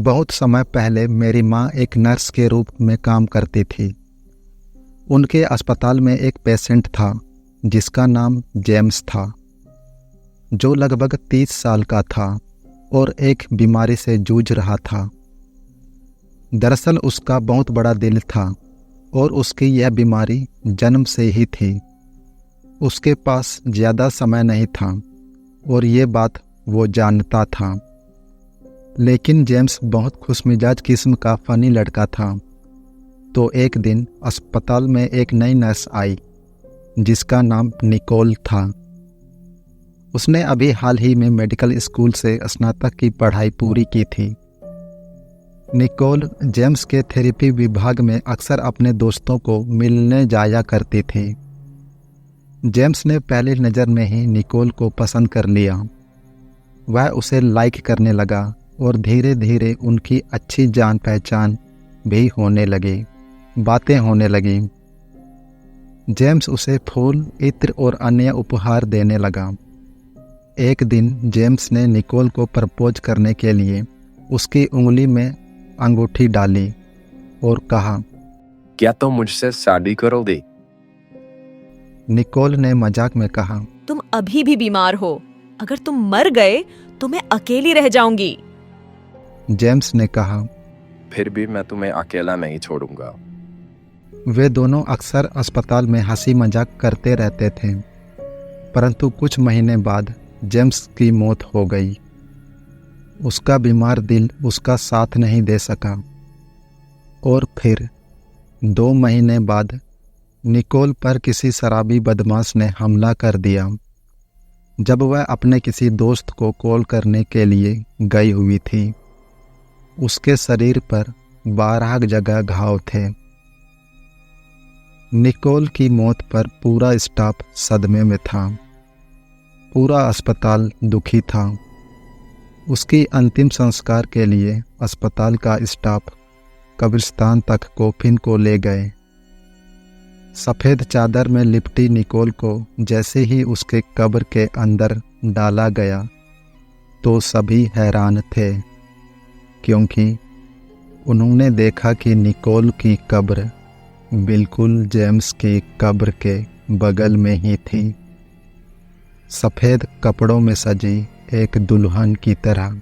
बहुत समय पहले मेरी माँ एक नर्स के रूप में काम करती थी। उनके अस्पताल में एक पेशेंट था जिसका नाम जेम्स था, जो लगभग 30 साल का था और एक बीमारी से जूझ रहा था। दरअसल उसका बहुत बड़ा दिल था और उसकी यह बीमारी जन्म से ही थी। उसके पास ज़्यादा समय नहीं था और ये बात वो जानता था। लेकिन जेम्स बहुत खुशमिजाज किस्म का फ़नी लड़का था। तो एक दिन अस्पताल में एक नई नर्स आई जिसका नाम निकोल था। उसने अभी हाल ही में मेडिकल स्कूल से स्नातक की पढ़ाई पूरी की थी। निकोल जेम्स के थेरेपी विभाग में अक्सर अपने दोस्तों को मिलने जाया करती थी। जेम्स ने पहली नज़र में ही निकोल को पसंद कर लिया। वह उसे लाइक करने लगा और धीरे धीरे उनकी अच्छी जान पहचान भी होने लगी, बातें होने लगी। जेम्स उसे फूल, इत्र और अन्य उपहार देने लगा। एक दिन जेम्स ने निकोल को प्रपोज करने के लिए उसकी उंगली में अंगूठी डाली और कहा, क्या तुम मुझसे शादी करोगे? निकोल ने मजाक में कहा, तुम अभी भी बीमार हो। अगर तुम मर गए तो मैं अकेली रह जाऊंगी। जेम्स ने कहा, फिर भी मैं तुम्हें अकेला नहीं छोड़ूंगा। वे दोनों अक्सर अस्पताल में हंसी मजाक करते रहते थे। परंतु कुछ महीने बाद जेम्स की मौत हो गई। उसका बीमार दिल उसका साथ नहीं दे सका। और फिर 2 महीने बाद निकोल पर किसी शराबी बदमाश ने हमला कर दिया जब वह अपने किसी दोस्त को कॉल करने के लिए गई हुई थी। उसके शरीर पर 12 जगह घाव थे। निकोल की मौत पर पूरा स्टाफ सदमे में था। पूरा अस्पताल दुखी था। उसकी अंतिम संस्कार के लिए अस्पताल का स्टाफ कब्रिस्तान तक कॉफिन को ले गए। सफ़ेद चादर में लिपटी निकोल को जैसे ही उसके कब्र के अंदर डाला गया तो सभी हैरान थे, क्योंकि उन्होंने देखा कि निकोल की कब्र बिल्कुल जेम्स की कब्र के बगल में ही थी, सफ़ेद कपड़ों में सजी एक दुल्हन की तरह।